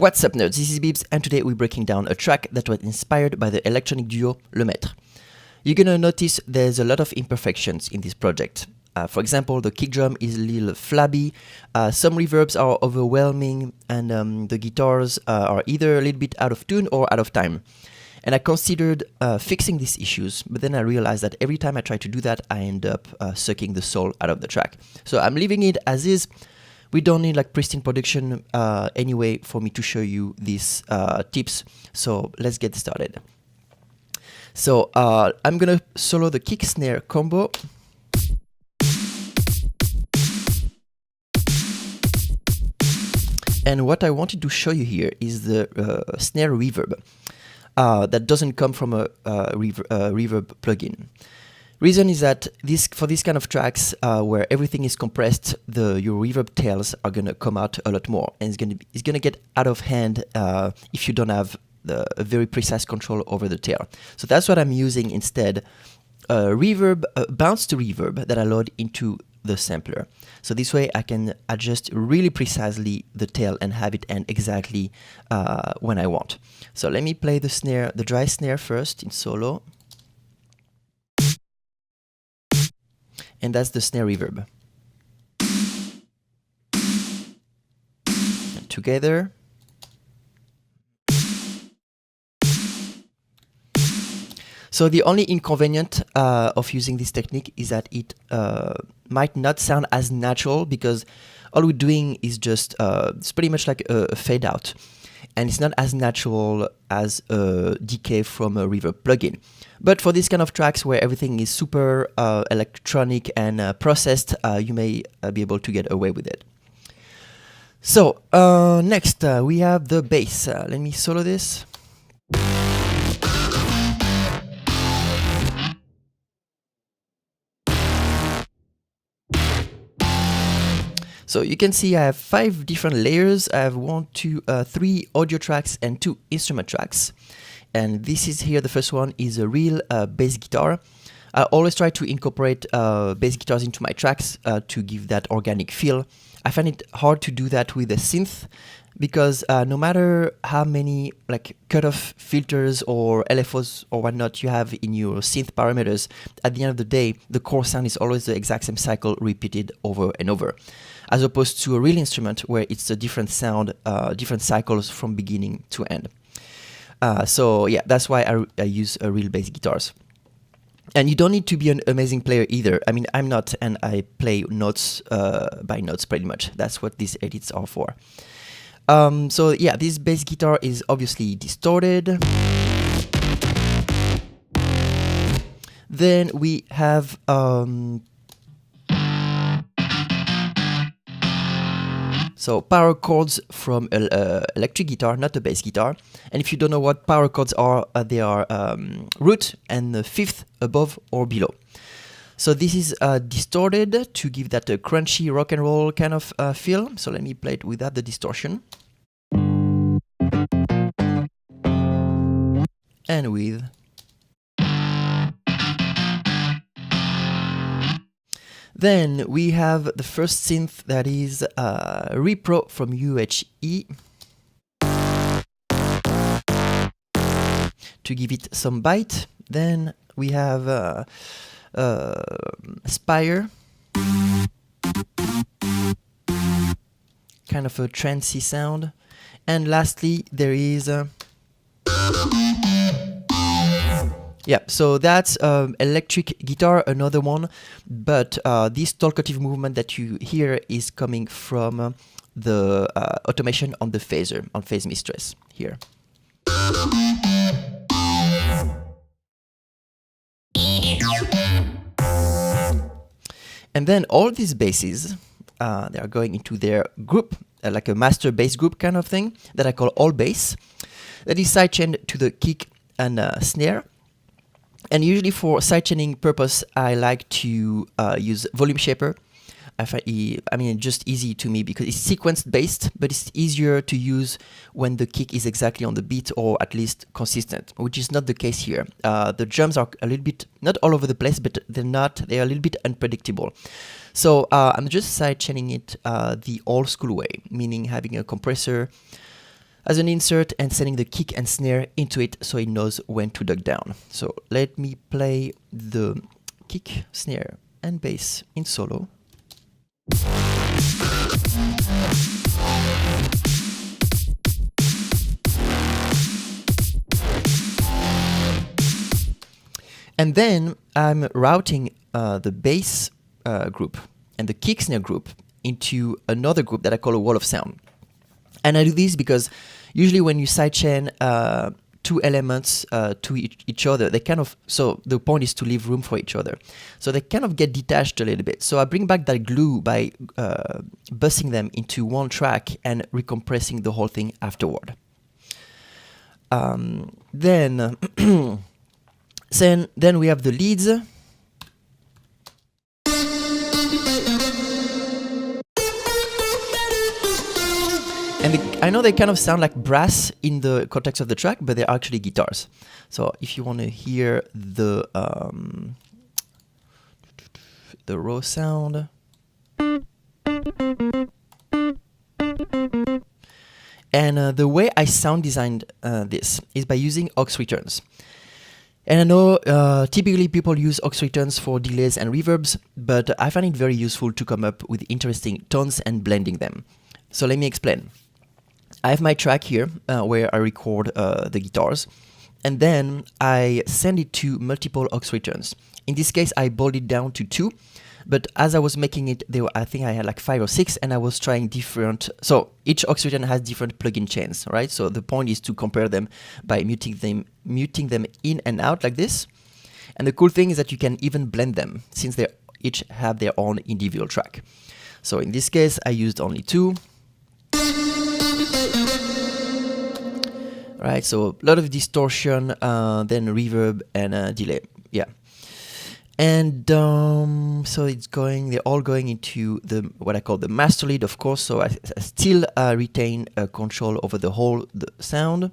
What's up, nerds? This is Bibs, and today we're breaking down a track that was inspired by the electronic duo Lemaitre. You're gonna notice there's a lot of imperfections in this project. For example, the kick drum is a little flabby, some reverbs are overwhelming, and the guitars are either a little bit out of tune or out of time. And I considered fixing these issues, but then I realized that every time I try to do that, I end up sucking the soul out of the track. So I'm leaving it as is. We don't need like pristine production anyway for me to show you these tips. So let's get started. So I'm gonna solo the kick snare combo. And what I wanted to show you here is the snare reverb that doesn't come from a reverb plugin. Reason is that for this kind of tracks where everything is compressed, your reverb tails are gonna come out a lot more, and it's gonna get out of hand if you don't have a very precise control over the tail. So that's what I'm using instead. Reverb, bounce to reverb that I load into the sampler. So this way I can adjust really precisely the tail and have it end exactly when I want. So let me play the snare, the dry snare first in solo. And that's the snare reverb. And together. So the only inconvenient of using this technique is that it might not sound as natural, because all we're doing is just, it's pretty much like a fade out. And it's not as natural as a decay from a reverb plugin. But for this kind of tracks where everything is super electronic and processed, you may be able to get away with it. So next we have the bass. Let me solo this. So you can see I have 5 different layers. I have 3 audio tracks and 2 instrument tracks. And this is here, the first one is a real bass guitar. I always try to incorporate bass guitars into my tracks to give that organic feel. I find it hard to do that with a synth, because no matter how many like cutoff filters or LFOs or whatnot you have in your synth parameters, at the end of the day, the core sound is always the exact same cycle repeated over and over, as opposed to a real instrument where it's a different sound, different cycles from beginning to end. So yeah, that's why I use real bass guitars. And you don't need to be an amazing player either. I mean, I'm not, and I play notes by notes pretty much. That's what these edits are for. So yeah, this bass guitar is obviously distorted. Then we have so power chords from electric guitar, not a bass guitar. And if you don't know what power chords are, they are root and the fifth above or below. So this is distorted to give that a crunchy rock and roll kind of feel. So let me play it without the distortion. And with. Then we have the first synth, that is Repro from UHE, to give it some bite. Then we have Spire, kind of a trancey sound. And lastly, there is yeah, so that's electric guitar, another one, but this talkative movement that you hear is coming from the automation on the phaser, on Phase Mistress here. And then all these basses, they are going into their group, like a master bass group kind of thing, that I call all bass, that is sidechained to the kick and snare. And usually for sidechaining purpose, I like to use volume shaper. I mean, just easy to me because it's sequence based, but it's easier to use when the kick is exactly on the beat, or at least consistent, which is not the case here. The drums are a little bit, not all over the place, but they're a little bit unpredictable. So I'm just sidechaining it the old school way, meaning having a compressor as an insert and sending the kick and snare into it so it knows when to duck down. So let me play the kick, snare and bass in solo. And then I'm routing the bass group and the kick snare group into another group that I call a wall of sound. And I do this because usually when you sidechain two elements to each other, they kind of, so the point is to leave room for each other. So they kind of get detached a little bit. So I bring back that glue by bussing them into one track and recompressing the whole thing afterward. Then we have the leads. And I know they kind of sound like brass in the context of the track, but they're actually guitars. So if you want to hear the raw sound. And the way I sound designed this is by using aux returns. And I know typically people use aux returns for delays and reverbs, but I find it very useful to come up with interesting tones and blending them. So let me explain. I have my track here where I record the guitars, and then I send it to multiple aux returns. In this case, I boiled it down to 2, but as I was making it, I think I had like 5 or 6, and I was trying different. So each aux return has different plugin chains, right? So the point is to compare them by muting them in and out like this. And the cool thing is that you can even blend them since they each have their own individual track. So in this case, I used only 2. Right, so a lot of distortion, then reverb and delay, yeah. And so they're all going into what I call the master lead, of course. So I still retain control over the whole sound.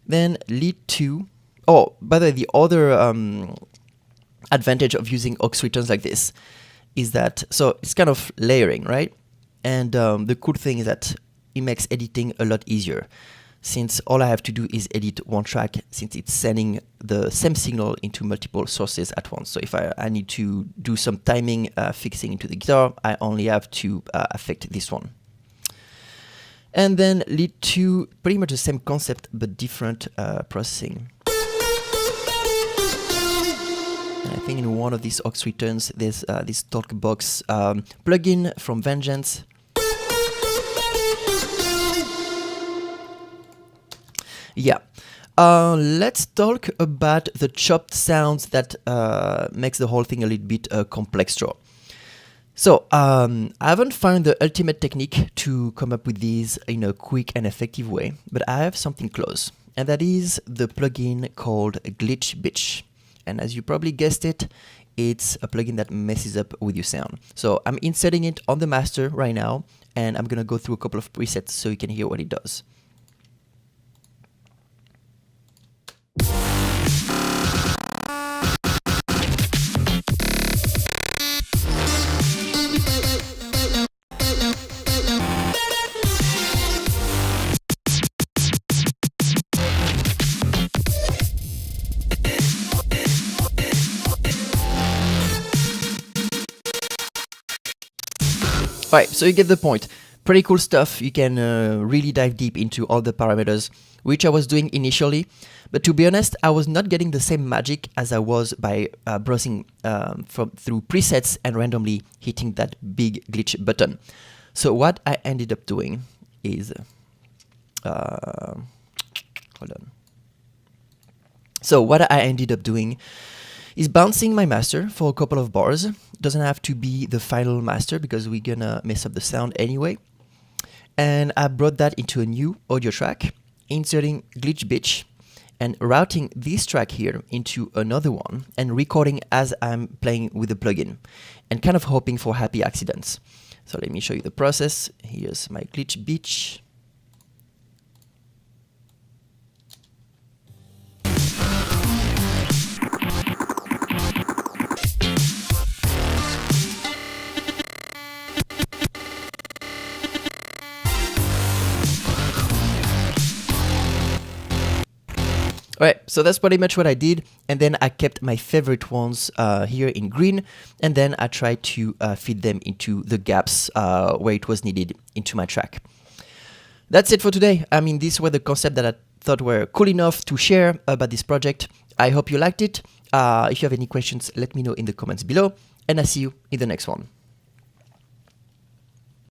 Then lead 2. Oh, by the way, the other advantage of using aux returns like this is that, so it's kind of layering, right? And the cool thing is that it makes editing a lot easier, since all I have to do is edit one track, since it's sending the same signal into multiple sources at once. So if I need to do some timing fixing into the guitar, I only have to affect this one. And then lead 2, pretty much the same concept, but different processing. And I think in one of these aux returns, there's this Talkbox plugin from Vengeance. Yeah, let's talk about the chopped sounds that makes the whole thing a little bit complex draw. So I haven't found the ultimate technique to come up with these in a quick and effective way, but I have something close, and that is the plugin called Glitch Bitch. And as you probably guessed it, it's a plugin that messes up with your sound. So I'm inserting it on the master right now, and I'm gonna go through a couple of presets so you can hear what it does. Alright, so you get the point. Pretty cool stuff. You can really dive deep into all the parameters, which I was doing initially. But to be honest, I was not getting the same magic as I was by browsing through presets and randomly hitting that big glitch button. So what I ended up doing is... hold on. So what I ended up doing is bouncing my master for a couple of bars. Doesn't have to be the final master because we're gonna mess up the sound anyway. And I brought that into a new audio track, inserting Glitch Bitch and routing this track here into another one and recording as I'm playing with the plugin and kind of hoping for happy accidents. So let me show you the process. Here's my Glitch Bitch. Alright, so that's pretty much what I did, and then I kept my favorite ones here in green, and then I tried to fit them into the gaps where it was needed into my track. That's it for today. I mean, these were the concepts that I thought were cool enough to share about this project. I hope you liked it. If you have any questions, let me know in the comments below, and I'll see you in the next one.